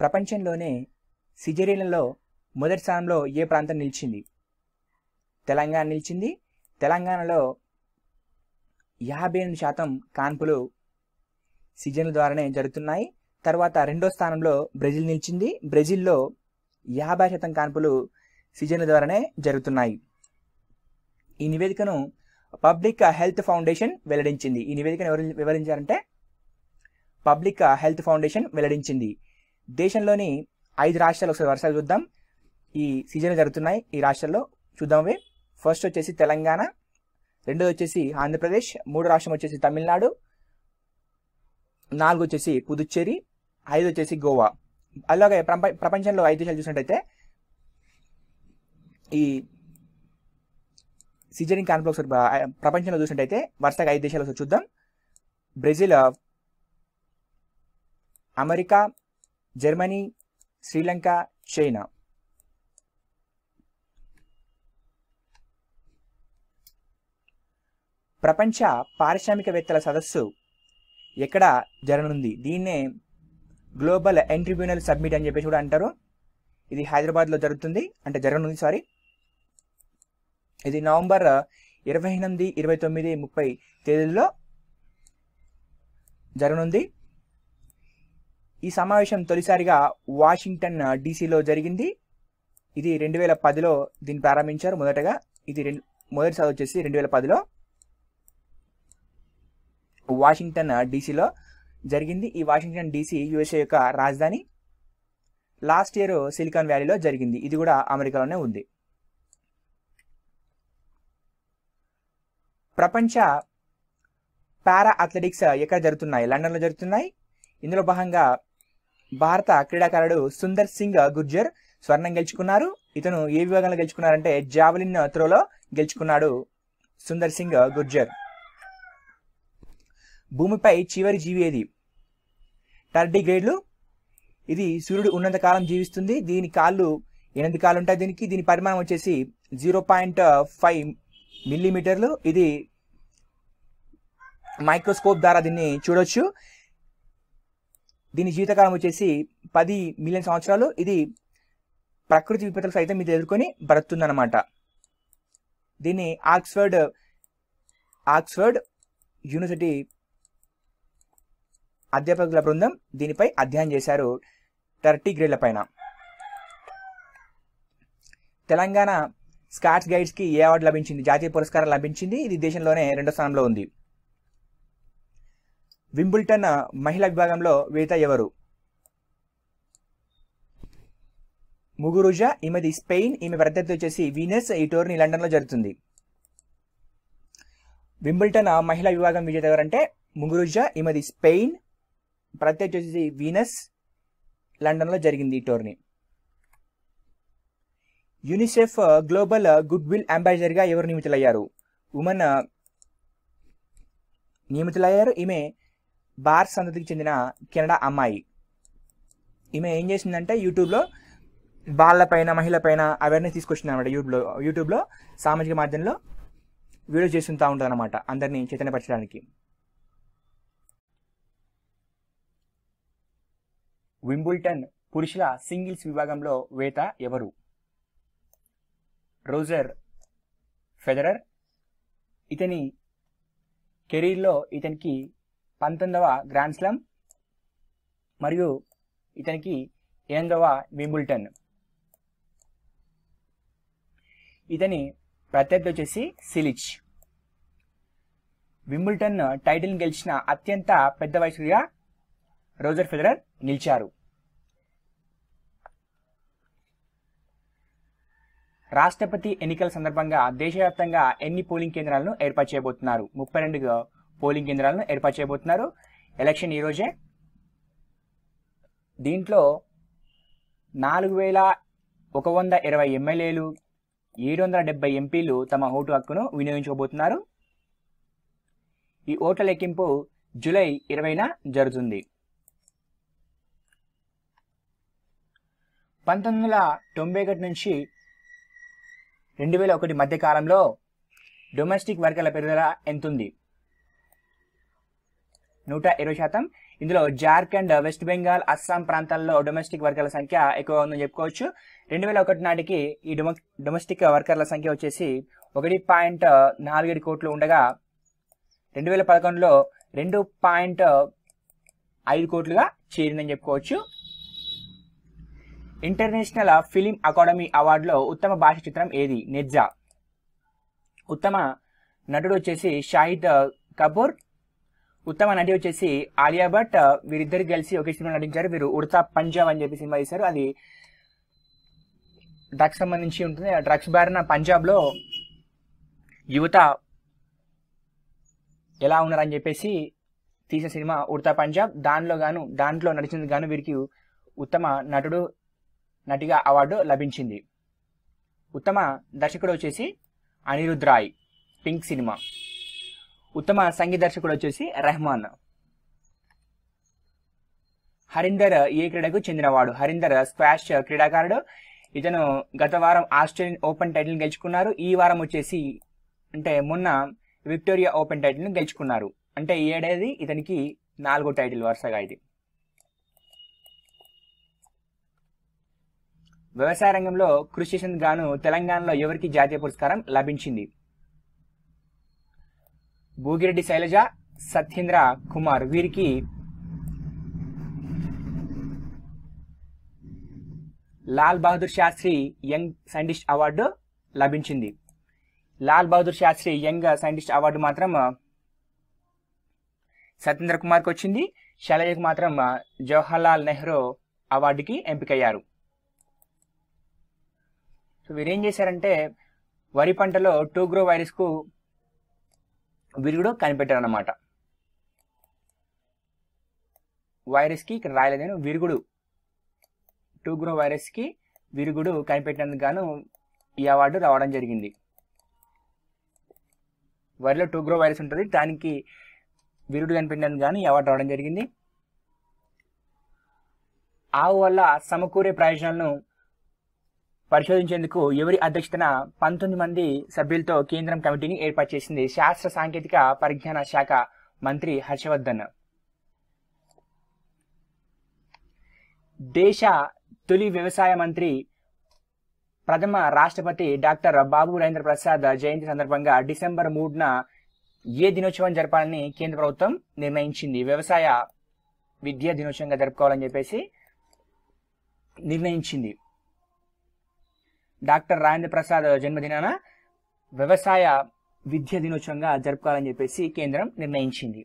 ప్రపంచంలోనే సిజేరియన్లలో మొదటి స్థానంలో ఏ ప్రాంతం నిలిచింది? తెలంగాణ నిలిచింది. తెలంగాణలో 58% కాన్పులు సిజేరియన్ల ద్వారానే జరుగుతున్నాయి. తర్వాత రెండో స్థానంలో బ్రెజిల్ నిలిచింది. బ్రెజిల్లో 50% కాన్పులు సిజేరియన్ల ద్వారానే జరుగుతున్నాయి. ఈ నివేదికను పబ్లిక్ హెల్త్ ఫౌండేషన్ వెల్లడించింది. ఈ నివేదికను ఎవరు వివరించారంటే పబ్లిక్ హెల్త్ ఫౌండేషన్ వెల్లడించింది. దేశంలోని 5 రాష్ట్రాలు ఒకసారి వరుసగా చూద్దాం. ఈ సిజేరియన్లు జరుగుతున్నాయి ఈ రాష్ట్రాల్లో చూద్దాం. అవి ఫస్ట్ వచ్చేసి తెలంగాణ, రెండోది వచ్చేసి ఆంధ్రప్రదేశ్, మూడో రాష్ట్రం వచ్చేసి తమిళనాడు, 4 వచ్చేసి పుదుచ్చేరి, 5 వచ్చేసి గోవా. అలాగే ప్రపంచంలో 5 దేశాలు చూసినట్టయితే ఈ సిజేరియన్ కాన్పులు ఒకసారి ప్రపంచంలో చూసినట్టయితే వరుసగా 5 దేశాలు ఒకసారి చూద్దాం. Brazil, America, Germany, Sri Lanka, China. ప్రపంచ పారిశ్రామికవేత్తల సదస్సు ఎక్కడ జరగనుంది? దీన్నే గ్లోబల్ ఎంట్రిబ్యూనల్ సబ్మిట్ అని చెప్పేసి కూడా అంటారు. ఇది హైదరాబాద్లో జరుగుతుంది, అంటే జరగనుంది సారీ. ఇది నవంబర్ 28, 29, 30 తేదీల్లో జరగనుంది. ఈ సమావేశం తొలిసారిగా వాషింగ్టన్ డీసీలో జరిగింది. ఇది 2010లో దీన్ని ప్రారంభించారు మొదటగా. ఇది మొదటిసారి వచ్చేసి 2010లో వాషింగ్టన్ డీసీలో జరిగింది. ఈ వాషింగ్టన్ డీసీ యుఎస్ఏ యొక్క రాజధాని. లాస్ట్ ఇయర్ సిలికాన్ వ్యాలీలో జరిగింది. ఇది కూడా అమెరికాలోనే ఉంది. ప్రపంచ పారా అథ్లెటిక్స్ ఎక్కడ జరుగుతున్నాయి? లండన్లో జరుగుతున్నాయి. ఇందులో భాగంగా భారత క్రీడాకారుడు సుందర్ సింగ్ గుర్జర్ స్వర్ణం గెలుచుకున్నారు. ఇతను ఏ విభాగంలో గెలుచుకున్నారంటే జావలిన్ త్రోలో గెలుచుకున్నాడు సుందర్ సింగ్ గుర్జర్. భూమిపై చివరి జీవి ఏది? టర్డిగ్రేడ్లు. ఇది సూర్యుడు ఉన్నంత కాలం జీవిస్తుంది. దీని కాళ్ళు 8 కాళ్ళు ఉంటాయి. దీని పరిమాణం వచ్చేసి 0.5 మిల్లీమీటర్లు. ఇది మైక్రోస్కోప్ ద్వారా దీన్ని చూడొచ్చు. దీని జీవితకాలం వచ్చేసి 10 మిలియన్ సంవత్సరాలు. ఇది ప్రకృతి విపత్తులకు సైతం ఇది ఎదుర్కొని బ్రతుందన్నమాట. దీన్ని ఆక్స్ఫర్డ్ యూనివర్సిటీ అధ్యాపకుల బృందం దీనిపై అధ్యయనం చేశారు టర్టిగ్రేడ్ల పైన. తెలంగాణ స్కాట్స్ గైడ్స్ కి ఏ అవార్డు లభించింది? జాతీయ పురస్కారం లభించింది. ఇది దేశంలోనే 2వ స్థానంలో ఉంది. వింబుల్టన్ మహిళా విభాగంలో విజేత ఎవరు? ముగురుజా. ఈమెది స్పెయిన్. ఈమె ప్రత్యర్థి వచ్చేసి వీనస్. ఈ టోర్నీ లండన్లో జరుగుతుంది. వింబుల్టన్ మహిళా విభాగం విజేత ఎవరంటే ముగురుజా. ఈమెది స్పెయిన్. ప్రత్యర్థి వచ్చేసి వీనస్. లండన్లో జరిగింది ఈ tourney. UNICEF global goodwill అంబాసిడర్గా ఎవరు నియమితులయ్యారు? ఉమెన్ నియమితులయ్యారు. ఈమె బార్ సంతతికి చెందిన కెనడా అమ్మాయి. ఈమె ఏం చేసిందంటే యూట్యూబ్లో బాలపైన మహిళపైన అవేర్నెస్ తీసుకొచ్చింది అనమాట. యూట్యూబ్లో సామాజిక మాధ్యమంలో వీడియో చేస్తుంటా ఉంటుంది అనమాట, అందరినీ చైతన్యపరచడానికి. వింబుల్టన్ పురుషుల సింగిల్స్ విభాగంలో విజేత ఎవరు? Roger Federer. ఇతని కెరీర్లో ఇతనికి 19వ గ్రాండ్ స్లామ్ మరియు ఇతనికి 8వ వింబుల్టన్. ఇతని ప్రత్యర్థి వచ్చేసి సిలిచ్. వింబుల్టన్ టైటిల్ గెలిచిన అత్యంత పెద్ద వయసుగా రోజర్ ఫెడరర్ నిలిచారు. రాష్ట్రపతి ఎన్నికల సందర్భంగా దేశవ్యాప్తంగా ఎన్ని పోలింగ్ కేంద్రాలను ఏర్పాటు చేయబోతున్నారు? 32 పోలింగ్ కేంద్రాలను ఏర్పాటు చేయబోతున్నారు. ఎలక్షన్ ఈరోజే. దీంట్లో 4120 ఎమ్మెల్యేలు, 770 ఎంపీలు తమ ఓటు హక్కును వినియోగించుకోబోతున్నారు. ఈ ఓట్ల లెక్కింపు జూలై 20న జరుగుతుంది. 1991 నుంచి 2001 మధ్య కాలంలో డొమెస్టిక్ వర్గాల పెరుగుదల ఎంతుంది? 120%. ఇందులో జార్ఖండ్, వెస్ట్ బెంగాల్, అస్సాం ప్రాంతాల్లో డొమెస్టిక్ వర్కర్ల సంఖ్య ఎక్కువగా ఉందని చెప్పుకోవచ్చు. 2001 నాటికి ఈ డొమెస్టిక్ వర్కర్ల సంఖ్య వచ్చేసి 1.47 కోట్లు ఉండగా 2011లో 2.5 కోట్లుగా చేరిందని చెప్పుకోవచ్చు. ఇంటర్నేషనల్ ఫిలిం అకాడమీ అవార్డులో ఉత్తమ భాష చిత్రం ఏది? నెజ్జా. ఉత్తమ నటుడు వచ్చేసి షాహిద్ కపూర్. ఉత్తమ నటి వచ్చేసి ఆలియా భట్. వీరిద్దరు కలిసి ఒకే సినిమా నటించారు. వీరు ఉడతా పంజాబ్ అని చెప్పి సినిమా తీశారు. అది డ్రగ్స్ సంబంధించి ఉంటుంది. ఆ డ్రగ్స్ బారిన పంజాబ్ లో యువత ఎలా ఉన్నారని చెప్పేసి తీసిన సినిమా ఉడతా పంజాబ్. దాంట్లో నటించేందుకు గాను వీరికి ఉత్తమ నటిగా అవార్డు లభించింది. ఉత్తమ దర్శకుడు వచ్చేసి అనిరుద్ రాయ్, పింక్ సినిమా. ఉత్తమ సంగీత దర్శకుడు వచ్చేసి రెహమాన్. హరీందర్ ఏ క్రీడకు చెందినవాడు? హరీందర్ స్క్వాష్ క్రీడాకారుడు. ఇతను గత వారం ఆస్ట్రేలియన్ ఓపెన్ టైటిల్ గెలుచుకున్నారు. ఈ వారం వచ్చేసి అంటే మొన్న విక్టోరియా ఓపెన్ టైటిల్ ను గెలుచుకున్నారు. అంటే ఈ ఏడాది ఇతనికి 4వ టైటిల్ వరుసగా ఇది. వ్యవసాయ రంగంలో కృషి చేసేందుకు గాను తెలంగాణలో ఎవరికి జాతీయ పురస్కారం లభించింది? భూగిరెడ్డి శైలజ, సత్యేంద్ర కుమార్. వీరికి Lal Bahadur Shastri young scientist award లభించింది. Lal Bahadur Shastri young scientist award మాత్రం సత్యేంద్ర కుమార్కి వచ్చింది. శైలజకు మాత్రం జవహర్లాల్ నెహ్రూ అవార్డుకి ఎంపికయ్యారు. సో వీరేం చేశారంటే వరి పంటలో టూగ్రో వైరస్ కు విరుగుడు కనిపెట్టారన్నమాట. వైరస్ కి ఇక్కడ రాయలేదు నేను, విరుగుడు, టూగ్రో వైరస్ కి విరుగుడు కనిపెట్టినందుకు గాను ఈ అవార్డు రావడం జరిగింది. వరిలో టూగ్రో వైరస్ ఉంటుంది, దానికి విరుగుడు కనిపెట్టినందుకు గాను ఈ అవార్డు రావడం జరిగింది. ఆవు వల్ల సమకూరే ప్రయోజనాలను పరిశోధించేందుకు ఎవరి అధ్యక్షతన 19 మంది సభ్యులతో కేంద్రం కమిటీని ఏర్పాటు చేసింది? శాస్త్ర సాంకేతిక పరిజ్ఞాన శాఖ మంత్రి హర్షవర్ధన్. దేశ తొలి వ్యవసాయ మంత్రి ప్రథమ రాష్ట్రపతి డాక్టర్ బాబు రాజేంద్ర ప్రసాద్ జయంతి సందర్భంగా డిసెంబర్ 3న ఏ దినోత్సవం జరపాలని కేంద్ర ప్రభుత్వం నిర్ణయించింది? వ్యవసాయ విద్యా దినోత్సవంగా జరుపుకోవాలని చెప్పేసి నిర్ణయించింది. డాక్టర్ రాజేంద్ర ప్రసాద్ జన్మదినాన వ్యవసాయ విద్యా దినోత్సవంగా జరుపుకోవాలని చెప్పేసి కేంద్రం నిర్ణయించింది.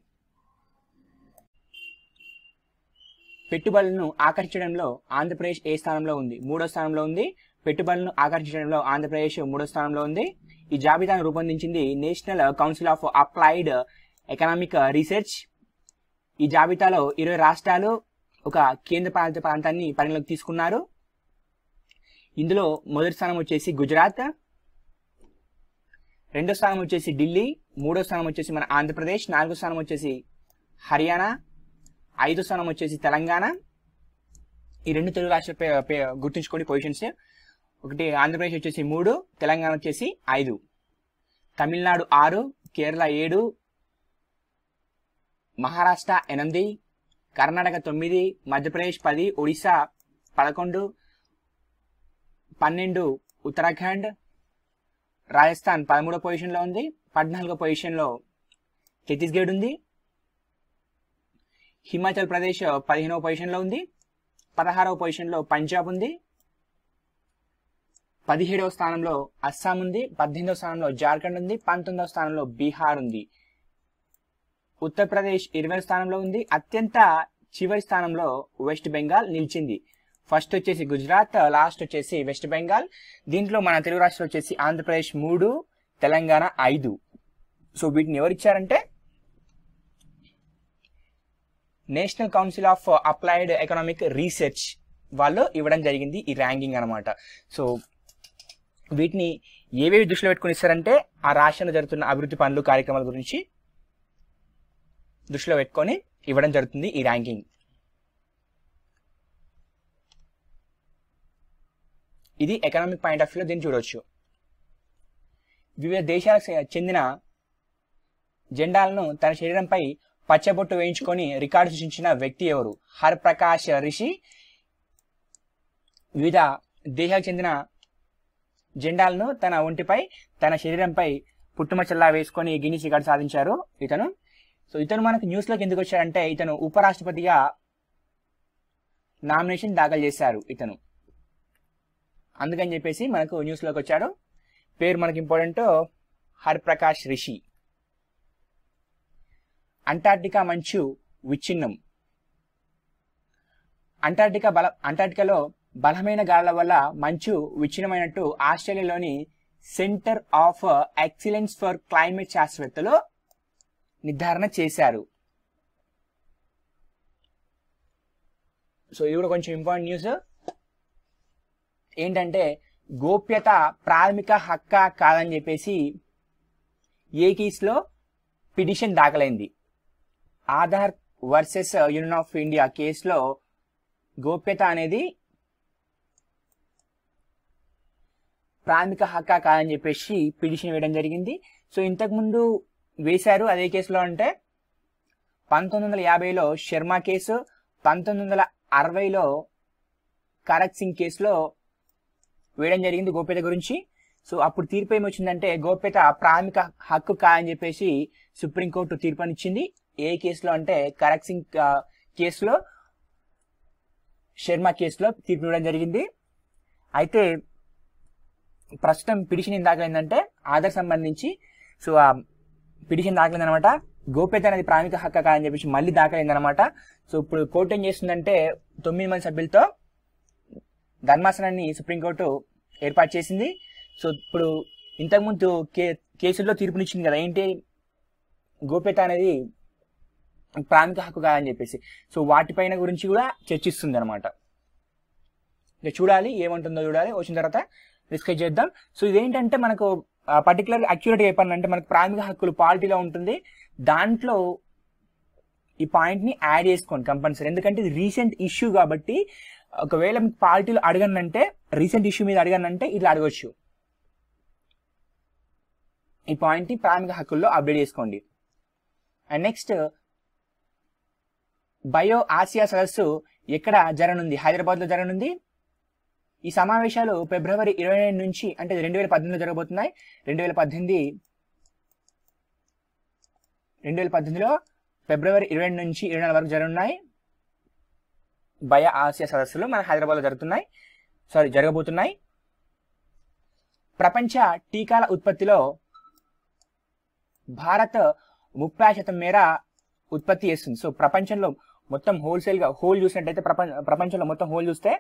పెట్టుబడులను ఆకర్షించడంలో ఆంధ్రప్రదేశ్ ఏ స్థానంలో ఉంది? 3వ స్థానంలో ఉంది. పెట్టుబడులను ఆకర్షించడంలో ఆంధ్రప్రదేశ్ 3వ స్థానంలో ఉంది. ఈ జాబితాను రూపొందించింది national council of applied economic research. ఈ జాబితాలో 20 రాష్ట్రాలు, ఒక కేంద్ర పాలిత ప్రాంతాన్ని పరిగణలోకి తీసుకున్నారు. ఇందులో మొదటి స్థానం వచ్చేసి గుజరాత్, 2వ స్థానం వచ్చేసి ఢిల్లీ, 3వ స్థానం వచ్చేసి మన ఆంధ్రప్రదేశ్, 4వ స్థానం వచ్చేసి హర్యానా, 5వ స్థానం వచ్చేసి తెలంగాణ. ఈ 2 తెలుగు రాష్ట్రాల గుర్తుంచుకోండి పొజిషన్స్. ఒకటి ఆంధ్రప్రదేశ్ వచ్చేసి 3, తెలంగాణ వచ్చేసి 5, తమిళనాడు 6, కేరళ 7, మహారాష్ట్ర 8, కర్ణాటక 9, మధ్యప్రదేశ్ 10, ఒడిశా 11, 12 ఉత్తరాఖండ్, రాజస్థాన్ 13వ పొజిషన్లో ఉంది, 14వ పొజిషన్లో ఛత్తీస్గఢ్ ఉంది, హిమాచల్ ప్రదేశ్ 15వ పొజిషన్లో ఉంది, 16వ పొజిషన్లో పంజాబ్ ఉంది, 17వ స్థానంలో అస్సాం ఉంది, 18వ స్థానంలో జార్ఖండ్ ఉంది, 19వ స్థానంలో బీహార్ ఉంది, ఉత్తరప్రదేశ్ 20వ స్థానంలో ఉంది. అత్యంత చివరి స్థానంలో వెస్ట్ బెంగాల్ నిలిచింది. ఫస్ట్ వచ్చేసి గుజరాత్, లాస్ట్ వచ్చేసి వెస్ట్ బెంగాల్. దీంట్లో మన తెలుగు రాష్ట్రాలు వచ్చేసి ఆంధ్రప్రదేశ్ 3, తెలంగాణ 5. సో వీటిని ఎవరు ఇచ్చారంటే national council of applied economic research వాళ్ళు ఇవ్వడం జరిగింది ఈ ర్యాంకింగ్ అనమాట. సో వీటిని ఏవేవి దృష్టిలో పెట్టుకుని ఇస్తారంటే ఆ రాష్ట్రంలో జరుగుతున్న అభివృద్ధి పనులు, కార్యక్రమాల గురించి దృష్టిలో పెట్టుకొని ఇవ్వడం జరుగుతుంది ఈ ర్యాంకింగ్. ఇది ఎకనామిక్ పాయింట్ ఆఫ్ వ్యూలో దీన్ని చూడవచ్చు. వివిధ దేశాలకు చెందిన జెండాలను తన శరీరంపై పచ్చబొట్టు వేయించుకొని రికార్డు సృష్టించిన వ్యక్తి ఎవరు? హర్ప్రకాష్ రిషి వివిధ దేశాలకు చెందిన జెండాలను తన ఒంటిపై తన శరీరంపై పుట్టుమచ్చల్లా వేసుకొని గిన్నిస్ రికార్డు సాధించారు ఇతను. సో ఇతను మనకు న్యూస్లోకి ఎందుకు వచ్చాడంటే ఇతను ఉపరాష్ట్రపతిగా నామినేషన్ దాఖలు చేశారు ఇతను, అందుకని చెప్పేసి మనకు న్యూస్లోకి వచ్చాడు. పేరు మనకి ఇంపార్టెంట్, హర్ప్రకాష్ రిషి. అంటార్క్టికా మంచు విచ్ఛిన్నం. అంటార్క్టికాలో బలమైన గాలుల వల్ల మంచు విచ్ఛిన్నమైనట్టు ఆస్ట్రేలియాలోని centre of excellence for climate శాస్త్రవేత్తలు నిర్ధారణ చేశారు. సో ఇది కూడా కొంచెం ఇంపార్టెంట్ న్యూస్. ఏంటంటే గోప్యత ప్రాథమిక హక్క కాదని చెప్పేసి ఏ కేసులో పిటిషన్ దాఖలైంది. Aadhaar versus union of India కేసులో గోప్యత అనేది ప్రాథమిక హక్క కాదని చెప్పేసి పిటిషన్ వేయడం జరిగింది. సో ఇంతకుముందు వేశారు అదే కేసులో అంటే 1950లో శర్మ కేసు, 1960లో కరక్ సింగ్ కేసులో వేయడం జరిగింది గోప్యత గురించి. సో అప్పుడు తీర్పు ఏమి వచ్చిందంటే గోప్యత ప్రాథమిక హక్కు కాదని చెప్పేసి సుప్రీంకోర్టు తీర్పునిచ్చింది. ఏ కేసులో అంటే కరక్ సింగ్ కేసులో, శర్మ కేసులో తీర్పు ఇవ్వడం జరిగింది. అయితే ప్రస్తుతం పిటిషన్ ఏం దాఖలైందంటే ఆధార్ సంబంధించి. సో ఆ పిటిషన్ దాఖలైందనమాట, గోప్యత అనేది ప్రాథమిక హక్కు కాదని చెప్పేసి మళ్ళీ దాఖలైందనమాట. సో ఇప్పుడు కోర్టు ఏం చేస్తుందంటే 9 మంది సభ్యులతో ధర్మాసనాన్ని సుప్రీంకోర్టు ఏర్పాటు చేసింది. సో ఇప్పుడు ఇంతకుముందు కేసుల్లో తీర్పునిచ్చింది కదా, ఏంటి గోప్యత అనేది ప్రాథమిక హక్కు కాదని చెప్పేసి. సో వాటిపైన గురించి కూడా చర్చిస్తుంది అనమాట. ఇక చూడాలి ఏమంటుందో చూడాలి, వచ్చిన తర్వాత డిస్కస్ చేద్దాం. సో ఇదేంటంటే మనకు పర్టికులర్ అక్యురేట్గా చెప్పాలంటే మనకు ప్రాథమిక హక్కులు పాలిటీలో ఉంటుంది, దాంట్లో ఈ పాయింట్ని యాడ్ చేసుకోండి కంపల్సరీ. ఎందుకంటే ఇది రీసెంట్ ఇష్యూ కాబట్టి ఒకవేళ మీకు పాలిటీలో అడగనంటే, రీసెంట్ ఇష్యూ మీద అడగనంటే ఇట్లా అడగొచ్చు. ఈ పాయింట్ని ప్రాథమిక హక్కుల్లో అప్డేట్ చేసుకోండి. అండ్ నెక్స్ట్ బయో ఆసియా సదస్సు ఎక్కడ జరగనుంది? హైదరాబాద్లో జరగనుంది. ఈ సమావేశాలు ఫిబ్రవరి 22 నుంచి అంటే 2018లో జరగబోతున్నాయి. 2018లో ఫిబ్రవరి 22 నుంచి 24 వరకు జరగనున్నాయి బయో ఆసియా సదస్సులు మన హైదరాబాద్లో జరగబోతున్నాయి. ప్రపంచ టీకాల ఉత్పత్తిలో భారత్ 30% మేర ఉత్పత్తి చేస్తుంది. సో ప్రపంచంలో మొత్తం హోల్సేల్గా హోల్ చూసినట్టయితే ప్రపంచంలో మొత్తం హోల్ చూస్తే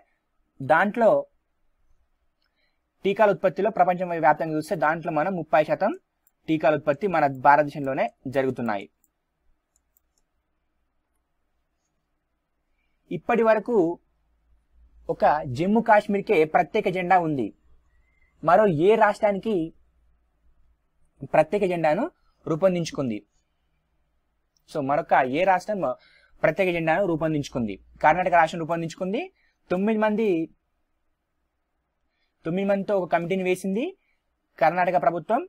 దాంట్లో టీకాల ఉత్పత్తిలో ప్రపంచం వ్యాప్తంగా చూస్తే దాంట్లో మనం 30% టీకాల ఉత్పత్తి మన భారతదేశంలోనే జరుగుతున్నాయి. ఇప్పటి వరకు ఒక జమ్మూ కాశ్మీర్కే ప్రత్యేక జెండా ఉంది. మరో ఏ రాష్ట్రానికి ప్రత్యేక జెండాను రూపొందించుకుంది? సో మరొక ఏ రాష్ట్రం ప్రత్యేక జెండాను రూపొందించుకుంది? కర్ణాటక రాష్ట్రం రూపొందించుకుంది. 9 మందితో ఒక కమిటీని వేసింది కర్ణాటక ప్రభుత్వం.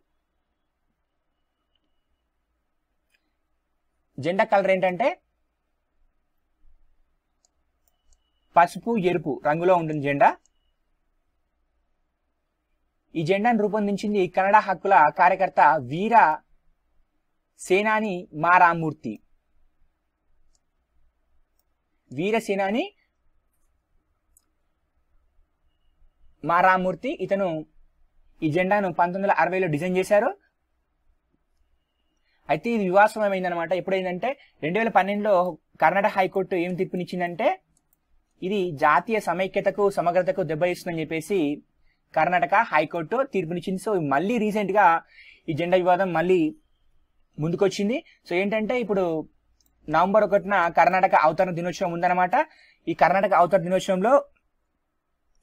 జెండా కలర్ ఏంటంటే పసుపు ఎరుపు రంగులో ఉంటుంది జెండా. ఈ జెండాను రూపొందించింది కన్నడ హక్కుల కార్యకర్త వీర సేనాని మా రామ్మూర్తి. వీరసేనాని మా రామ్మూర్తి ఇతను ఈ జెండాను 1960లో డిజైన్ చేశారు. అయితే ఇది వివాదమైందనమాట. ఎప్పుడైందంటే 2012లో కర్ణాటక హైకోర్టు ఏం తీర్పునిచ్చిందంటే ఇది జాతీయ సమైక్యతకు సమగ్రతకు దెబ్బతీస్తుందని చెప్పేసి కర్ణాటక హైకోర్టు తీర్పునిచ్చింది. సో మళ్ళీ రీసెంట్ గా ఈ జెండా వివాదం మళ్ళీ ముందుకొచ్చింది. సో ఏంటంటే ఇప్పుడు నవంబర్ 1న కర్ణాటక అవతరణ దినోత్సవం ఉందన్నమాట. ఈ కర్ణాటక అవతరణ దినోత్సవంలో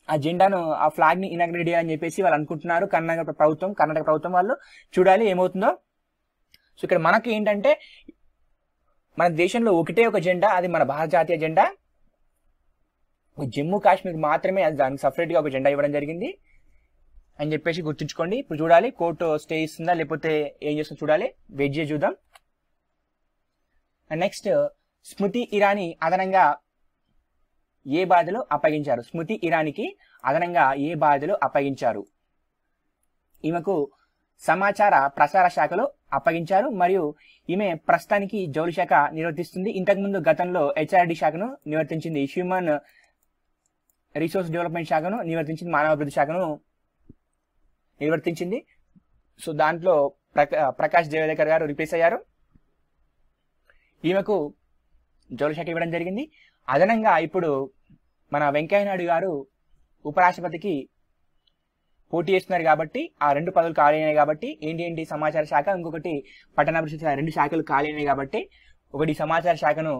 ఆ జెండాను ఆ ఫ్లాగ్ ని ఇనాగ్రేట్ చేయాలని చెప్పేసి వాళ్ళు అనుకుంటున్నారు కర్ణాటక ప్రభుత్వం వాళ్ళు. చూడాలి ఏమవుతుందో. సో ఇక్కడ మనకి ఏంటంటే మన దేశంలో ఒకటే ఒక జెండా, అది మన భారత జాతీయ జెండా. జమ్మూ కాశ్మీర్ మాత్రమే అది దానికి సపరేట్ గా ఒక జెండా ఇవ్వడం జరిగింది అని చెప్పేసి గుర్తుంచుకోండి. ఇప్పుడు చూడాలి కోర్టు స్టే ఇస్తుందా లేకపోతే ఏం చేస్తుందో చూడాలి, వెయిట్ చేసి చూద్దాం. నెక్స్ట్ స్మృతి ఇరానీ అదనంగా ఏ బాధ్యతలు అప్పగించారు? స్మృతి ఇరానీకి అదనంగా ఏ బాధ్యతలు అప్పగించారు? ఈమెకు సమాచార ప్రసార శాఖలు అప్పగించారు మరియు ఈమె ప్రస్తుతానికి జౌళి శాఖ నిర్వర్తిస్తుంది. ఇంతకుముందు గతంలో హెచ్ఆర్డి శాఖను నిర్వర్తించింది, హ్యూమన్ రిసోర్స్ డెవలప్మెంట్ శాఖను నిర్వర్తించింది, మానవాభివృద్ధి శాఖను నిర్వర్తించింది. సో దాంట్లో ప్రకాష్ జవదేకర్ గారు రిప్లేస్ అయ్యారు. ఈమెకు జౌళి శాఖ ఇవ్వడం జరిగింది. అదనంగా ఇప్పుడు మన వెంకయ్యనాయుడు గారు ఉపరాష్ట్రపతికి పోటీ చేస్తున్నారు కాబట్టి ఆ 2 పదవులు ఖాళీ అయినాయి కాబట్టి ఏంటి సమాచార శాఖ, ఇంకొకటి పట్టణాభివృద్ధి శాఖ, 2 శాఖలు ఖాళీ అయినాయి కాబట్టి ఒకటి సమాచార శాఖను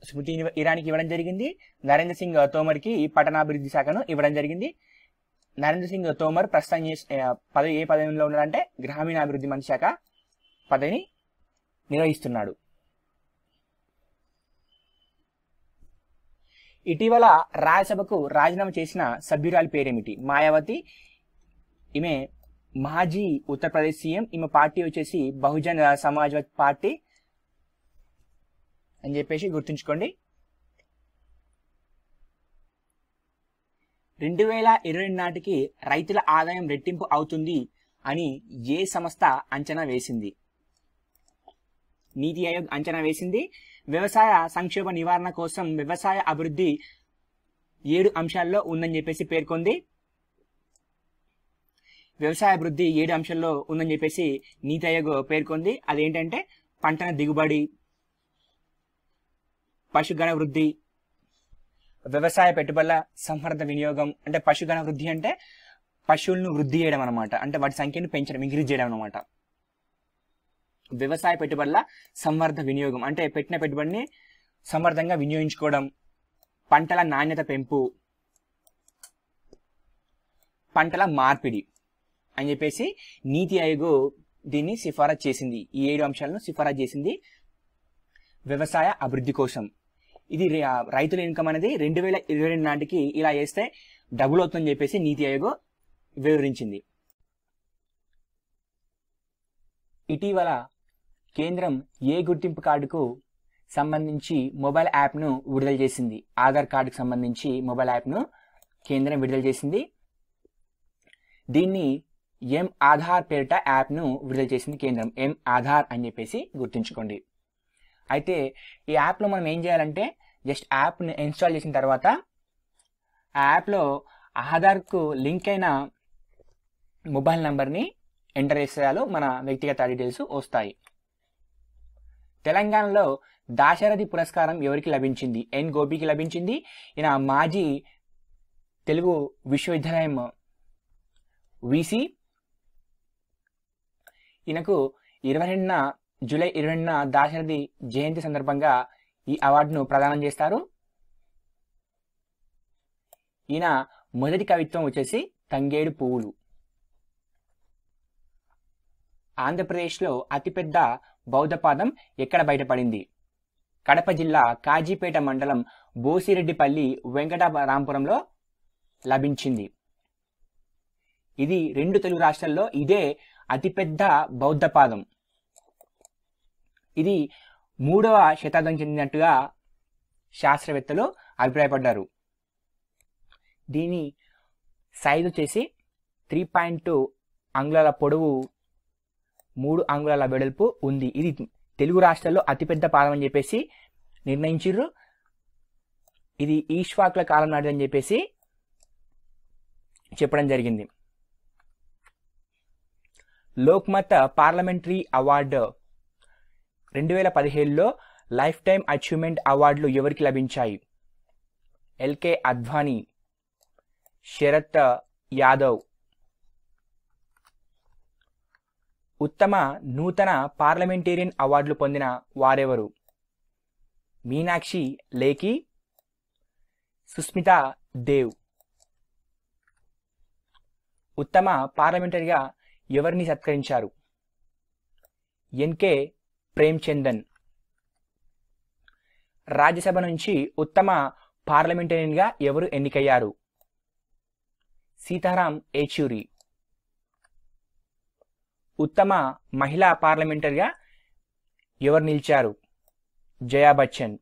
స్మృతి ఇరానీకి ఇవ్వడం జరిగింది. నరేంద్ర సింగ్ తోమర్కి పట్టణాభివృద్ధి శాఖను ఇవ్వడం జరిగింది. నరేంద్ర సింగ్ తోమర్ ప్రస్తుతం ఏ పదవిలో ఉన్నాడంటే గ్రామీణాభివృద్ధి మంత్రి శాఖ పదవిని నిర్వహిస్తున్నాడు. ఇటీవల రాజ్యసభకు రాజీనామా చేసిన సభ్యురాలి పేరేమిటి? మాయావతి. ఈమె మాజీ ఉత్తరప్రదేశ్ సీఎం. ఈమె పార్టీ వచ్చేసి బహుజన్ సమాజ్వాదీ పార్టీ అని చెప్పేసి గుర్తుంచుకోండి. 2020 నాటికి రైతుల ఆదాయం రెట్టింపు అవుతుంది అని ఏ సంస్థ అంచనా వేసింది? నీతి ఆయోగ్ అంచనా వేసింది. వ్యవసాయ సంక్షోభ నివారణ కోసం వ్యవసాయ అభివృద్ధి 7 అంశాల్లో ఉందని చెప్పేసి పేర్కొంది. వ్యవసాయ అభివృద్ధి 7 అంశాల్లో ఉందని చెప్పేసి నీతి ఆయోగ్ పేర్కొంది. అదేంటంటే పంటల దిగుబడి, పశుగణ వృద్ధి, వ్యవసాయ పెట్టుబడుల సమర్థ వినియోగం. అంటే పశుగణ వృద్ధి అంటే పశువులను వృద్ధి చేయడం అనమాట, అంటే వాటి సంఖ్యను పెంచడం, ఇంక్రీజ్ చేయడం అనమాట. వ్యవసాయ పెట్టుబడుల సమర్థ వినియోగం అంటే పెట్టిన పెట్టుబడిని సమర్థంగా వినియోగించుకోవడం. పంటల నాణ్యత పెంపు, పంటల మార్పిడి అని చెప్పేసి నీతి ఆయోగ్ దీన్ని సిఫారసు చేసింది. ఈ 7 అంశాలను సిఫారసు చేసింది వ్యవసాయ అభివృద్ధి కోసం. ఇది రైతుల ఇన్కమ్ అనేది 2022 నాటికి ఇలా చేస్తే డబుల్ అవుతుందని చెప్పేసి నీతి ఆయోగ్ వివరించింది. ఇటీవల కేంద్రం ఏ గుర్తింపు కార్డుకు సంబంధించి మొబైల్ యాప్ను విడుదల చేసింది? ఆధార్ కార్డుకు సంబంధించి మొబైల్ యాప్ను కేంద్రం విడుదల చేసింది. దీన్ని ఎం ఆధార్ పేరిట యాప్ను విడుదల చేసింది కేంద్రం. ఎం ఆధార్ అని చెప్పేసి గుర్తుంచుకోండి. అయితే ఈ యాప్లో మనం ఏం చేయాలంటే జస్ట్ యాప్ని ఇన్స్టాల్ చేసిన తర్వాత ఆ యాప్లో ఆధార్కు లింక్ అయిన మొబైల్ నెంబర్ని ఎంటర్ చేసేయాలో మన వ్యక్తిగత డీటెయిల్స్ వస్తాయి. తెలంగాణలో దాశరథి పురస్కారం ఎవరికి లభించింది? ఎన్ గోపికి లభించింది. ఈయన మాజీ తెలుగు విశ్వవిద్యాలయం వీసీ. ఈయనకు జూలై 22న దాశరథి జయంతి సందర్భంగా ఈ అవార్డును ప్రదానం చేస్తారు. ఈయన మొదటి కవిత్వం వచ్చేసి తంగేడు పువ్వులు. ఆంధ్రప్రదేశ్లో అతిపెద్ద బౌద్ధపాదం ఎక్కడ బయటపడింది? కడప జిల్లా కాజీపేట మండలం బోసిరెడ్డిపల్లి వెంకటరాంపురంలో లభించింది. ఇది 2 తెలుగు రాష్ట్రాల్లో ఇదే అతిపెద్ద బౌద్ధపాదం. ఇది 3వ శతాబ్దం చెందినట్టుగా శాస్త్రవేత్తలు అభిప్రాయపడ్డారు. దీని సైజు వచ్చేసి 3.2 అంగుళాల పొడవు, 3 అంగుళాల వెడల్పు ఉంది. ఇది తెలుగు రాష్ట్రాల్లో అతిపెద్ద పాదం అని చెప్పేసి నిర్ణయించారు. ఇది ఈశ్వాకుల కాలం నాటిదని చెప్పేసి చెప్పడం జరిగింది. లోక్మత్ పార్లమెంటరీ అవార్డు 2017లో లైఫ్ టైమ్ అచీవ్మెంట్ అవార్డులు ఎవరికి లభించాయి? ఎల్కే అద్వానీ, శరత్ యాదవ్. ఉత్తమ నూతన పార్లమెంటేరియన్ అవార్డులు పొందిన వారెవరు? మీనాక్షి లేఖి, సుస్మితా దేవ్. ఉత్తమ పార్లమెంటరీగా ఎవరిని సత్కరించారు? ఎన్కే ప్రేమ్చందన్. రాజ్యసభ నుంచి ఉత్తమ పార్లమెంటేరియన్గా ఎవరు ఎన్నికయ్యారు? సీతారాం ఏచూరి. ఉత్తమ మహిళా పార్లమెంటరీగా ఎవరు నిలిచారు? జయా బచ్చన్.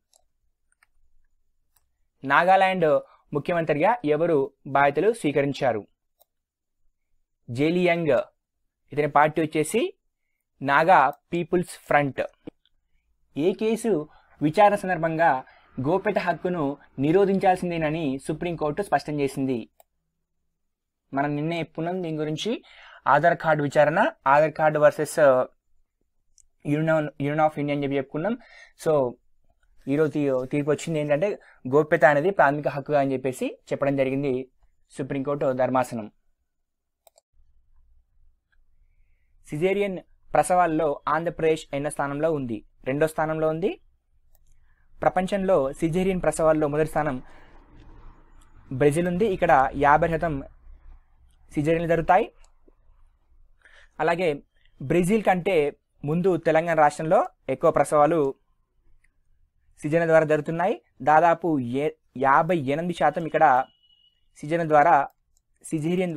నాగాలాండ్ ముఖ్యమంత్రిగా ఎవరు బాధ్యతలు స్వీకరించారు? జేలియంగ్. ఇతని పార్టీ వచ్చేసి నాగా పీపుల్స్ ఫ్రంట్. ఏ కేసు విచారణ సందర్భంగా గోప్యత హక్కును నిరోధించాల్సిందేనని సుప్రీంకోర్టు స్పష్టం చేసింది? మనం నిన్నే చెప్పుకున్నాం దీని గురించి. ఆధార్ కార్డు విచారణ, Aadhaar card versus union of India అని చెప్పి చెప్పుకున్నాం. సో ఈరోజు తీర్పు వచ్చింది ఏంటంటే గోప్యత అనేది ప్రాథమిక హక్కుగా అని చెప్పేసి చెప్పడం జరిగింది సుప్రీంకోర్టు ధర్మాసనం. సిజేరియన్ ప్రసవాల్లో ఆంధ్రప్రదేశ్ ఎన్నో స్థానంలో ఉంది? 2వ స్థానంలో ఉంది. ప్రపంచంలో సిజేరియన్ ప్రసవాల్లో మొదటి స్థానం బ్రెజిల్ ఉంది. ఇక్కడ 50% సిజేరియన్లు జరుగుతాయి. అలాగే బ్రెజిల్ కంటే ముందు తెలంగాణ రాష్ట్రంలో ఎక్కువ ప్రసవాలు సిజేరియన్ ద్వారా జరుగుతున్నాయి. దాదాపు 58% ఇక్కడ సిజేరియన్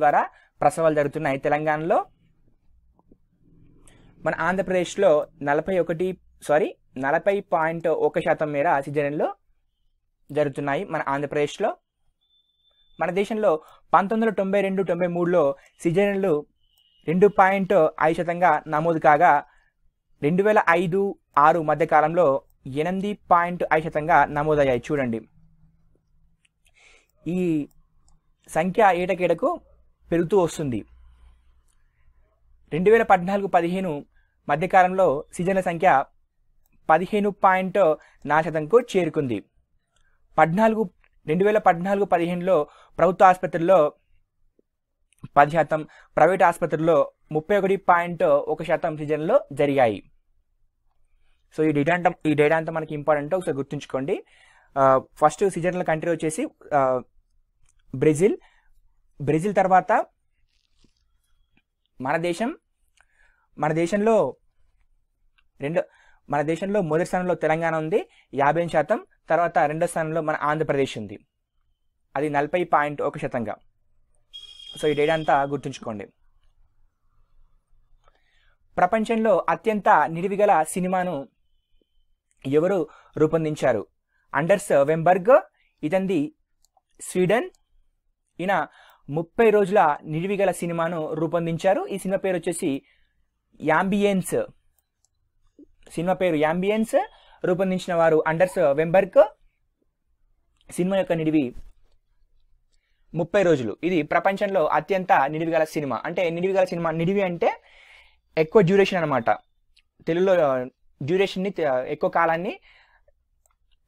ద్వారా ప్రసవాలు జరుగుతున్నాయి తెలంగాణలో. మన ఆంధ్రప్రదేశ్లో 40.1% మేర సిజేరియన్లు జరుగుతున్నాయి మన ఆంధ్రప్రదేశ్లో. మన దేశంలో 1992-93లో సిజేరియన్లు 2.5% నమోదు కాగా 2005-6 మధ్య కాలంలో 8.5% నమోదయ్యాయి. చూడండి, ఈ సంఖ్య ఏటకేటకు పెరుగుతూ వస్తుంది. 2014-15 మధ్యకాలంలో సిజేరియన్ల సంఖ్య 15.4%కు చేరుకుంది. 2014-15లో ప్రభుత్వ ఆసుపత్రుల్లో 10%, ప్రైవేట్ ఆసుపత్రుల్లో 31.1% సిజేరియన్లు జరిగాయి. సో ఈ డేటా అంతా మనకి ఇంపార్టెంట్, ఒకసారి గుర్తుంచుకోండి. ఫస్ట్ సిజేరియన్ల కంట్రీ వచ్చేసి బ్రెజిల్ తర్వాత మన దేశంలో మొదటి స్థానంలో తెలంగాణ ఉంది 50%. తర్వాత 2వ స్థానంలో మన ఆంధ్రప్రదేశ్ ఉంది, అది 40.1%. సో ఈ డేటా అంతా గుర్తుంచుకోండి. ప్రపంచంలో అత్యంత నిడివిగల సినిమాను ఎవరు రూపొందించారు? అండర్స్ వెంబర్గ్. ఇతనిది స్వీడన్. ఈయన 30 రోజుల నిడివిగల సినిమాను రూపొందించారు. ఈ సినిమా పేరు వచ్చేసి యాంబియన్స్. రూపొందించిన వారు అండర్స్ వెంబర్గ్. సినిమా యొక్క నిడివి 30 రోజులు. ఇది ప్రపంచంలో అత్యంత నిడివిగల సినిమా. అంటే నిడివి అంటే ఎక్కువ డ్యూరేషన్ అనమాట. తెలుగులో డ్యూరేషన్ని, ఎక్కువ కాలాన్ని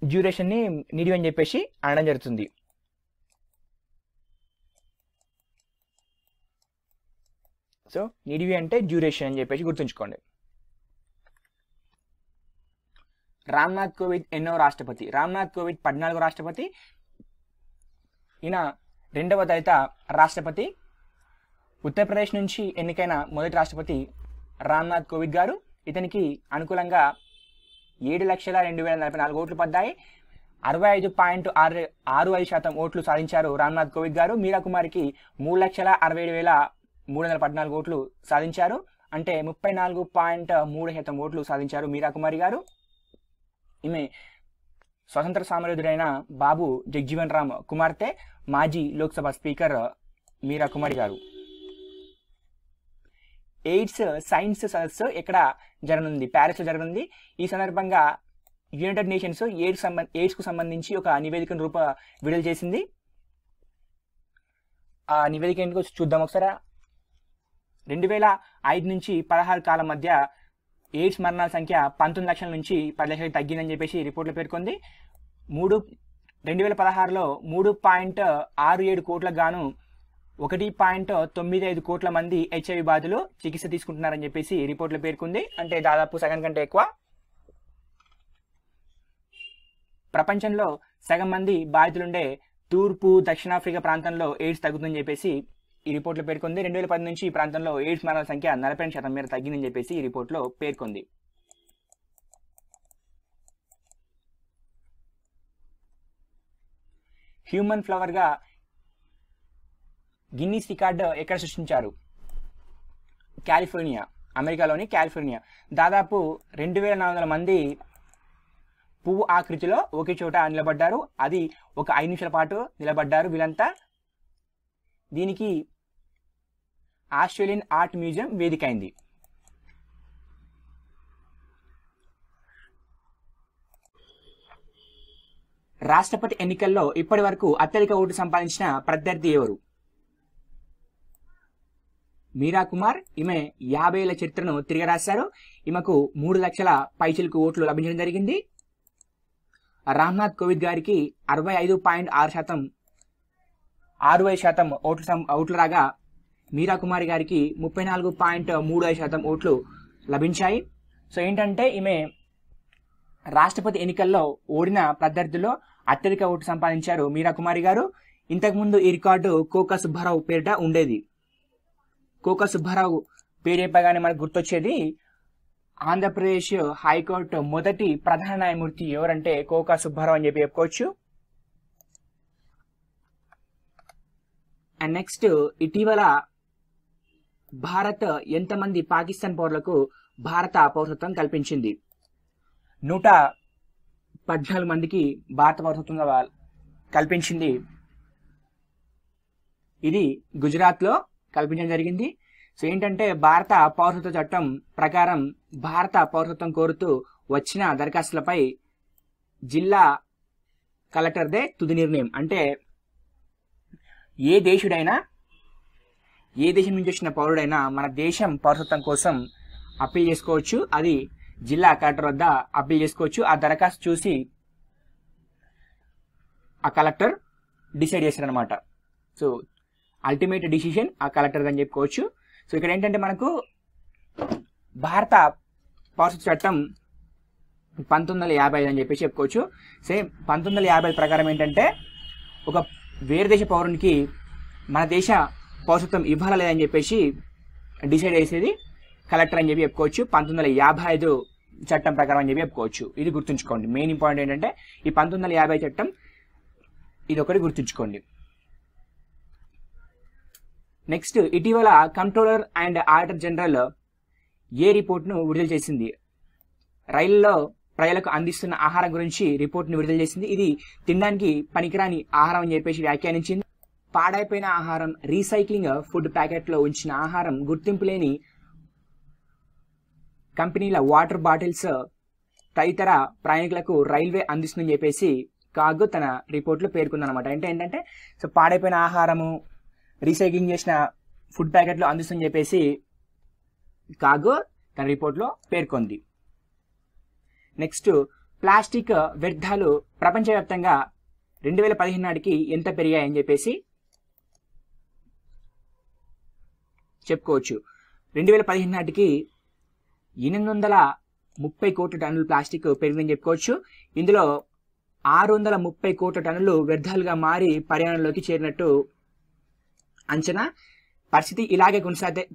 డ్యూరేషన్ని నిడివి అని చెప్పేసి అనడం జరుగుతుంది. సో నిడివి అంటే డ్యూరేషన్ అని చెప్పేసి గుర్తుంచుకోండి. రామ్నాథ్ కోవింద్ ఎన్నో రాష్ట్రపతి? రామ్నాథ్ కోవింద్ 14వ రాష్ట్రపతి. ఈయన 2వ దళిత రాష్ట్రపతి. ఉత్తరప్రదేశ్ నుంచి ఎన్నికైన మొదటి రాష్ట్రపతి రామ్నాథ్ కోవింద్ గారు. ఇతనికి అనుకూలంగా 7,02,044 ఓట్లు పడ్డాయి. 65.65% ఓట్లు సాధించారు రామ్నాథ్ కోవింద్ గారు. మీరా కుమారికి 3,67,314 ఓట్లు సాధించారు. అంటే 34.3% ఓట్లు సాధించారు మీరా కుమారి గారు. ఈమె స్వతంత్ర సమరయోధుడైన బాబు జగ్జీవన్ రామ్ కుమార్తె, మాజీ లోక్సభ స్పీకర్ మీరా కుమారి గారు. ఎయిడ్స్ సైన్స్ సదస్సు ఎక్కడ జరగనుంది? ప్యారిస్లో జరగనుంది. ఈ సందర్భంగా యునైటెడ్ నేషన్స్ ఎయిడ్స్కు సంబంధించి ఒక నివేదికను విడుదల చేసింది. ఆ నివేదిక ఏంటో చూద్దాం ఒకసారి. 2005 నుంచి 16 కాలం మధ్య ఎయిడ్స్ మరణాల సంఖ్య 19 లక్షల నుంచి 10 లక్షలకు తగ్గిందని చెప్పేసి రిపోర్ట్లో పేర్కొంది. 2016లో 3.67 కోట్లకు గాను 1.95 కోట్ల మంది HIV బాధితులు చికిత్స తీసుకుంటున్నారని చెప్పేసి రిపోర్ట్లో పేర్కొంది. అంటే దాదాపు సగం కంటే ఎక్కువ. ప్రపంచంలో సగం మంది బాధితులుండే తూర్పు దక్షిణాఫ్రికా ప్రాంతంలో ఎయిడ్స్ తగ్గుతుందని చెప్పేసి ఈ రిపోర్ట్లో పేర్కొంది. 2010 నుంచి ఈ ప్రాంతంలో ఎయిడ్స్ మరణాల సంఖ్య 42% మేర తగ్గిందని చెప్పేసి ఈ రిపోర్ట్లో పేర్కొంది. హ్యూమన్ ఫ్లవర్గా గిన్నీస్ రికార్డు ఎక్కడ సృష్టించారు? కాలిఫోర్నియా, అమెరికాలోని కాలిఫోర్నియా. దాదాపు 2,400 మంది పువ్వు ఆకృతిలో ఒకే చోట నిలబడ్డారు. అది ఒక 5 నిమిషాల పాటు నిలబడ్డారు వీళ్ళంతా. దీనికి ఆస్ట్రేలియన్ ఆర్ట్ మ్యూజియం వేదిక అయింది. రాష్ట్రపతి ఎన్నికల్లో ఇప్పటి వరకు అత్యధిక ఓటు సంపాదించిన ప్రత్యర్థి ఎవరు? మీరా కుమార్. ఈమె 50 ఏళ్ల చరిత్రను తిరిగి రాశారు. ఈమెకు 3 లక్షల పైచిలకు ఓట్లు లభించడం జరిగింది. రామ్నాథ్ కోవింద్ గారికి 65.65% ఓట్లు రాగా మీరా కుమారి గారికి 34.35% ఓట్లు లభించాయి. సో ఏంటంటే ఈమె రాష్ట్రపతి ఎన్నికల్లో ఓడిన ప్రత్యర్థుల్లో అత్యధిక ఓటు సంపాదించారు మీరా కుమారి గారు. ఇంతకుముందు ఈ రికార్డు కోకా సుబ్బారావు పేరిట ఉండేది. కోకా సుబ్బారావు పేరు చెప్పగానే మనకు గుర్తొచ్చేది ఆంధ్రప్రదేశ్ హైకోర్టు మొదటి ప్రధాన న్యాయమూర్తి ఎవరంటే కోకా సుబ్బారావు అని చెప్పి చెప్పుకోవచ్చు. అండ్ నెక్స్ట్, ఇటీవల భారత్ ఎంతమంది పాకిస్తాన్ పౌరులకు భారత పౌరసత్వం కల్పించింది? 114 మందికి భారత పౌరసత్వం కల్పించింది. ఇది గుజరాత్ లో కల్పించడం జరిగింది. సో ఏంటంటే భారత పౌరసత్వ చట్టం ప్రకారం భారత పౌరసత్వం కోరుతూ వచ్చిన దరఖాస్తులపై జిల్లా కలెక్టర్దే తుది నిర్ణయం. అంటే ఏ దేశం నుంచి వచ్చిన పౌరుడైనా మన దేశం పౌరసత్వం కోసం అప్పీల్ చేసుకోవచ్చు. అది జిల్లా కలెక్టర్ వద్ద అప్పీల్ చేసుకోవచ్చు. ఆ దరఖాస్తు చూసి ఆ కలెక్టర్ డిసైడ్ చేశారనమాట. సో అల్టిమేట్ డిసిషన్ ఆ కలెక్టర్ అని చెప్పుకోవచ్చు. సో ఇక్కడ ఏంటంటే మనకు భారత పౌరసత్వ చట్టం 1955 అని చెప్పేసి చెప్పుకోవచ్చు. సేమ్ 1950 ప్రకారం ఏంటంటే ఒక వేరే దేశ పౌరునికి మన దేశ పౌరసత్వం ఇవ్వాలా లేదని చెప్పేసి డిసైడ్ చేసేది కలెక్టర్ అని చెప్పి చెప్పుకోవచ్చు. 1955 చట్టం ప్రకారం అని చెప్పి చెప్పుకోవచ్చు. ఇది గుర్తుంచుకోండి. మెయిన్ ఇంపార్టెంట్ ఏంటంటే ఈ 1950 చట్టం, ఇది ఒకటి గుర్తుంచుకోండి. నెక్స్ట్, ఇటీవల కంట్రోలర్ అండ్ ఆడిటర్ జనరల్ ఏ రిపోర్ట్ను విడుదల చేసింది? రైళ్లలో ప్రజలకు అందిస్తున్న ఆహారం గురించి రిపోర్ట్ను విడుదల చేసింది. ఇది తినడానికి పనికిరాని ఆహారం అని చెప్పేసి వ్యాఖ్యానించింది. పాడైపోయిన ఆహారం, రీసైక్లింగ్ ఫుడ్ ప్యాకెట్లో ఉంచిన ఆహారం, గుర్తింపు లేని కంపెనీల వాటర్ బాటిల్స్ తదితర ప్రయాణికులకు రైల్వే అందిస్తుందని చెప్పేసి కాగ్ తన రిపోర్ట్లో పేర్కొందనమాట. అంటే ఏంటంటే సో పాడైపోయిన ఆహారము, రీసైక్లింగ్ చేసిన ఫుడ్ ప్యాకెట్లు అందిస్తుందని చెప్పేసి కాగ్ తన రిపోర్ట్లో పేర్కొంది. నెక్స్ట్, ప్లాస్టిక్ వ్యర్థాలు ప్రపంచవ్యాప్తంగా 2015 నాటికి ఎంత పెరిగాయని చెప్పేసి చెప్పుకోవచ్చు. 2015 నాటికి 830 కోట్ల టన్నులు ప్లాస్టిక్ పెరిగిందని చెప్పుకోవచ్చు. ఇందులో 630 కోట్ల టన్నులు వ్యర్థాలుగా మారి పర్యావరణంలోకి చేరినట్టు అంచనా. పరిస్థితి ఇలాగే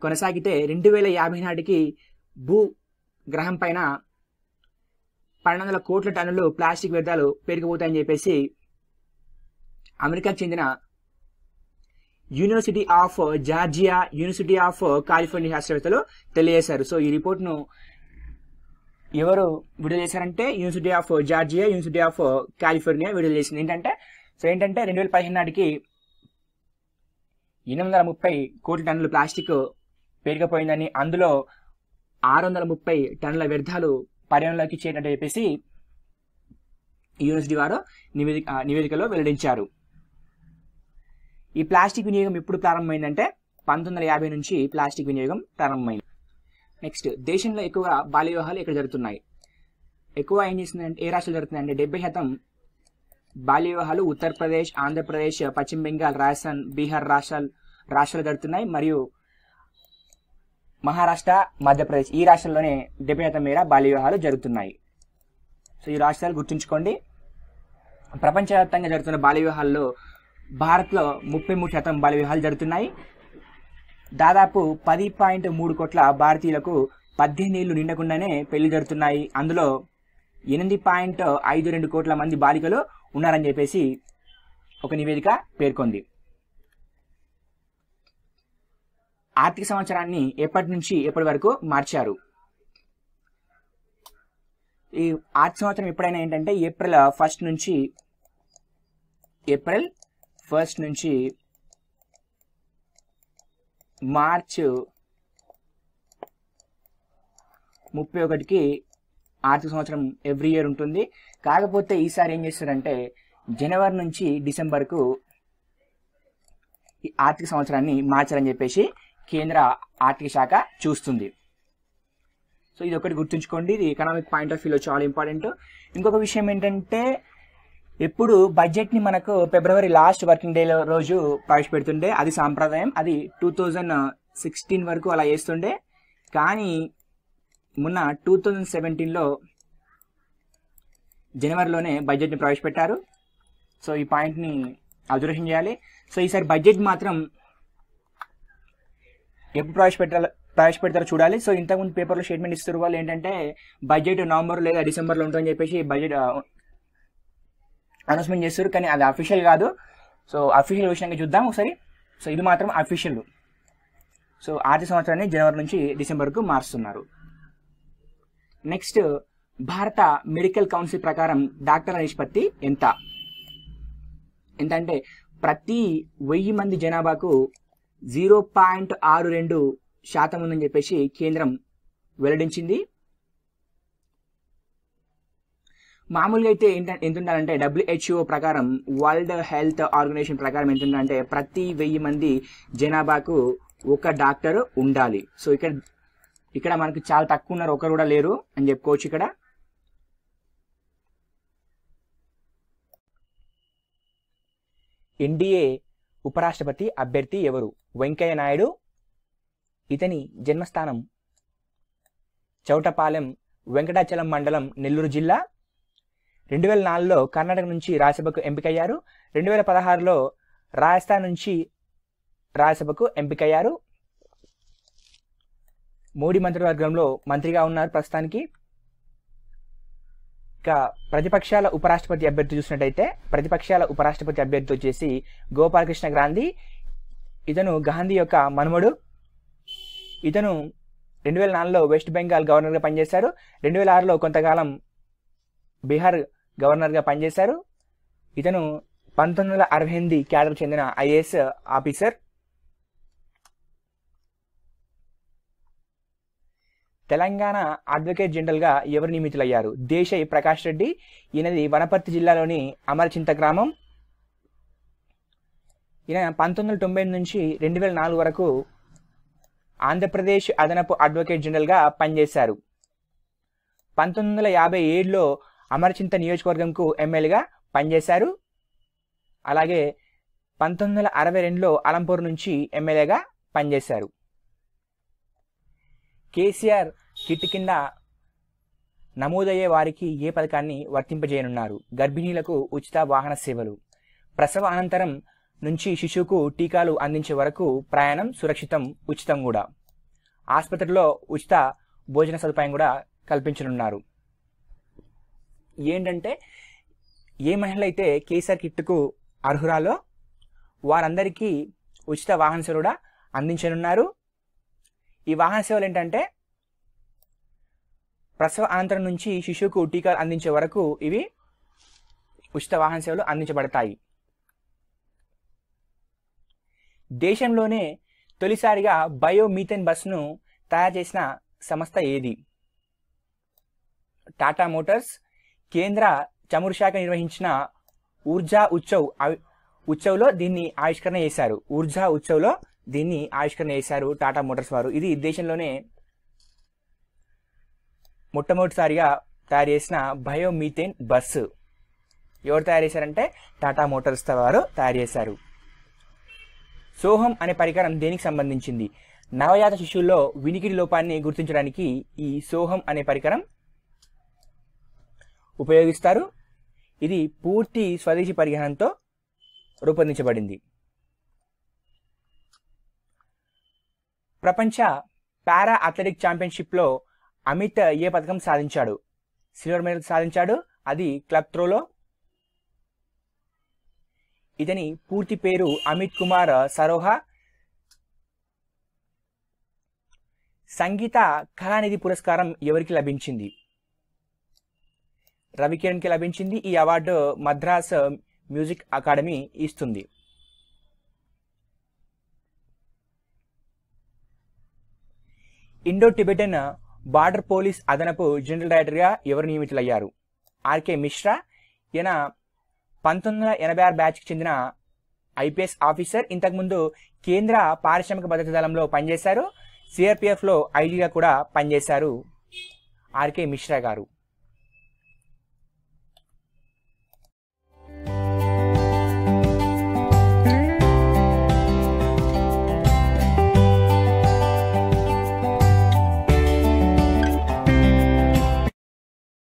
కొనసాగితే 2050 నాటికి భూగ్రహం పైన 1200 కోట్ల టన్నులు ప్లాస్టిక్ వ్యర్థాలు పెరిగిపోతాయని చెప్పేసి అమెరికాకు చెందిన university of Georgia, university of California శాస్త్రవేత్తలు తెలియజేశారు. సో ఈ రిపోర్ట్ను ఎవరు విడుదల చేశారంటే university of Georgia, university of California విడుదల చేసింది. ఏంటంటే 2015 నాటికి 830 కోట్ల టన్నులు ప్లాస్టిక్ పెరిగిపోయిందని, అందులో 630 టన్నుల వ్యర్థాలు పర్యావరణంలోకి చేరినట్టు చెప్పేసి యూనివర్సిటీ వారు నివేదికలో వెల్లడించారు. ఈ ప్లాస్టిక్ వినియోగం ఎప్పుడు ప్రారంభమైందంటే 1950 నుంచి ప్లాస్టిక్ వినియోగం ప్రారంభమైంది. నెక్స్ట్, దేశంలో ఎక్కువగా బాల్య వివాహాలు ఎక్కడ జరుగుతున్నాయి? ఎక్కువ ఏం చేస్తుందంటే ఏ రాష్ట్రాలు జరుగుతున్నాయంటే 70% బాల్య వివాహాలు ఉత్తరప్రదేశ్, ఆంధ్రప్రదేశ్, పశ్చిమ బెంగాల్, రాజస్థాన్, బీహార్ రాష్ట్రాలు జరుగుతున్నాయి. మరియు మహారాష్ట్ర, మధ్యప్రదేశ్ ఈ రాష్ట్రాల్లోనే 70% మేర బాల్య వివాహాలు జరుగుతున్నాయి. సో ఈ రాష్ట్రాలు గుర్తుంచుకోండి. ప్రపంచవ్యాప్తంగా జరుగుతున్న బాల్య వివాహాల్లో భారత్లో 33% బాల్య వివాహాలు జరుగుతున్నాయి. దాదాపు 10.3 కోట్ల భారతీయులకు 18 ఏళ్లు నిండకుండానే పెళ్లి జరుగుతున్నాయి. అందులో 8.52 కోట్ల మంది బాలికలు ఉన్నారని చెప్పేసి ఒక నివేదిక పేర్కొంది. ఆర్థిక సంవత్సరాన్ని ఎప్పటి నుంచి ఎప్పటి వరకు మార్చారు? ఈ ఆర్థిక సంవత్సరం ఎప్పుడైనా ఏంటంటే ఏప్రిల్ 1 నుంచి మార్చ్ 31కి ఆర్థిక సంవత్సరం ఎవ్రీ ఇయర్ ఉంటుంది. కాకపోతే ఈసారి ఏం చేస్తారంటే జనవరి నుంచి డిసెంబర్కు ఈ ఆర్థిక సంవత్సరాన్ని మార్చాలని చెప్పేసి కేంద్ర ఆర్థిక శాఖ చూస్తుంది. సో ఇది ఒకటి గుర్తుంచుకోండి, ఇది ఎకనామిక్ పాయింట్ ఆఫ్ వ్యూలో చాలా ఇంపార్టెంట్. ఇంకొక విషయం ఏంటంటే ఎప్పుడు బడ్జెట్ని మనకు ఫిబ్రవరి లాస్ట్ వర్కింగ్ డే రోజు ప్రవేశపెడుతుండే, అది సాంప్రదాయం. అది 2016 వరకు అలా చేస్తుండే. కానీ మొన్న 2017లో జనవరిలోనే బడ్జెట్ని ప్రవేశపెట్టారు. సో ఈ పాయింట్ని అబ్జర్వేషన్ చేయాలి. సో ఈసారి బడ్జెట్ మాత్రం ఎప్పుడు ప్రవేశపెడతారో చూడాలి. సో ఇంతకుముందు పేపర్లో స్టేట్మెంట్ ఇస్తారు వాళ్ళు ఏంటంటే బడ్జెట్ నవంబర్ లేదా డిసెంబర్లో ఉంటుందని చెప్పేసి బడ్జెట్ అనౌన్స్మెంట్ చేస్తారు. కానీ అది అఫీషియల్ కాదు. సో అఫీషియల్ విషయంగా చూద్దాం ఒకసారి. సో ఇది మాత్రం అఫీషియల్. సో ఆర్థిక సంవత్సరాన్ని జనవరి నుంచి డిసెంబర్కు మారుస్తున్నారు. నెక్స్ట్, భారత మెడికల్ కౌన్సిల్ ప్రకారం డాక్టర్ల నిష్పత్తి ఎంత అంటే ప్రతి 1000 మంది జనాభాకు 0.62% ఉందని చెప్పేసి కేంద్రం వెల్లడించింది. మామూలుగా అయితే ఎంత ఉండాలంటే WHO ప్రకారం, వరల్డ్ హెల్త్ ఆర్గనైజేషన్ ప్రకారం ఎంత ఉండాలంటే ప్రతి 1000 మంది జనాభాకు ఒక డాక్టర్ ఉండాలి. సో ఇక్కడ మనకు చాలా తక్కువ ఉన్నారు, ఒకరు కూడా లేరు అని చెప్పుకోవచ్చు. ఇక్కడ ఎన్డీఏ ఉపరాష్ట్రపతి అభ్యర్థి ఎవరు? వెంకయ్య నాయుడు. ఇతని జన్మస్థానం చౌటపాలెం, వెంకటాచలం మండలం, నెల్లూరు జిల్లా. 2004లో కర్ణాటక నుంచి రాజ్యసభకు ఎంపికయ్యారు. 2016లో రాజస్థాన్ నుంచి రాజ్యసభకు ఎంపికయ్యారు. మోడీ మంత్రివర్గంలో మంత్రిగా ఉన్నారు ప్రస్తుతానికి. ఇక ప్రతిపక్షాల ఉపరాష్ట్రపతి అభ్యర్థి చూసినట్టయితే ప్రతిపక్షాల ఉపరాష్ట్రపతి అభ్యర్థి వచ్చేసి గోపాలకృష్ణ గాంధీ. ఇతను గాంధీ యొక్క మనుమడు. ఇతను 2004లో వెస్ట్ బెంగాల్ గవర్నర్గా పనిచేశారు. 2006లో కొంతకాలం బీహార్ గవర్నర్గా పనిచేశారు. ఇతను 1968 క్యాడర్కు చెందిన ఐఏఎస్ ఆఫీసర్. తెలంగాణ అడ్వకేట్ జనరల్గా ఎవరు నియమితులయ్యారు? దేశాయ్ ప్రకాష్ రెడ్డి. ఈయనది వనపర్తి జిల్లాలోని అమరచింత గ్రామం. ఈయన 1990 నుంచి 2004 వరకు ఆంధ్రప్రదేశ్ అదనపు అడ్వకేట్ జనరల్గా పనిచేశారు. 1957లో అమరచింత నియోజకవర్గంకు ఎమ్మెల్యేగా పనిచేశారు. అలాగే 1962లో అలంపూర్ నుంచి ఎమ్మెల్యేగా పనిచేశారు. కేసీఆర్ కిట్ కింద నమోదయ్యే వారికి ఏ పథకాన్ని వర్తింపజేయనున్నారు? గర్భిణీలకు ఉచిత వాహన సేవలు. ప్రసవ అనంతరం నుంచి శిశువుకు టీకాలు అందించే వరకు ప్రయాణం సురక్షితం, ఉచితం కూడా. ఆసుపత్రిలో ఉచిత భోజన సదుపాయం కూడా కల్పించనున్నారు. ఏంటంటే ఏ మహిళ అయితే కేసీఆర్ కిట్కు అర్హురాలో వారందరికీ ఉచిత వాహన సేవలు కూడా అందించనున్నారు. ఈ వాహన సేవలు ఏంటంటే ప్రసవ అనంతరం నుంచి శిశువుకు టీకాలు అందించే వరకు ఇవి ఉచిత వాహన సేవలు అందించబడతాయి. దేశంలోనే తొలిసారిగా బయోమీథేన్ బస్సును తయారు చేసిన సంస్థ ఏది? టాటా మోటార్స్. కేంద్ర చమురు శాఖ నిర్వహించిన ఊర్జా ఉత్సవ్లో దీన్ని ఆవిష్కరణ చేశారు. ఊర్జా ఉత్సవ్లో దీన్ని ఆవిష్కరణ చేశారు టాటా మోటార్స్ వారు. ఇది దేశంలోనే మొట్టమొదటిసారిగా తయారు చేసిన బయోమీథేన్ బస్సు. ఎవరు తయారు చేశారంటే టాటా మోటార్స్ వారు తయారు చేశారు. సోహం అనే పరికరం దేనికి సంబంధించింది? నవజాత శిశువుల్లో వినికిడి లోపాన్ని గుర్తించడానికి ఈ సోహం అనే పరికరం ఉపయోగిస్తారు. ఇది పూర్తి స్వదేశీ పరిజ్ఞానంతో రూపొందించబడింది. ప్రపంచ పారా అథ్లెటిక్ ఛాంపియన్షిప్లో అమిత్ ఏ పథకం సాధించాడు? సిల్వర్ మెడల్ సాధించాడు. అది క్లబ్ త్రోలో. ఇతని పూర్తి పేరు అమిత్ కుమార్ సరోహా. సంగీత కళానిధి పురస్కారం ఎవరికి లభించింది? రవికిరణ్కి లభించింది. ఈ అవార్డు మద్రాస్ మ్యూజిక్ అకాడమీ ఇస్తుంది. ఇండో టిబెటన్ బార్డర్ పోలీస్ అదనపు జనరల్ డైరెక్టర్గా ఎవరు నియమితులయ్యారు? ఆర్కే మిశ్రా. ఈయన 1986 బ్యాచ్కి చెందిన ఐపీఎస్ ఆఫీసర్. ఇంతకుముందు కేంద్ర పారిశ్రామిక భద్రతా దళంలో పనిచేశారు. సిఆర్పిఎఫ్లో ఐజీగా కూడా పనిచేశారు ఆర్కే మిశ్రా గారు.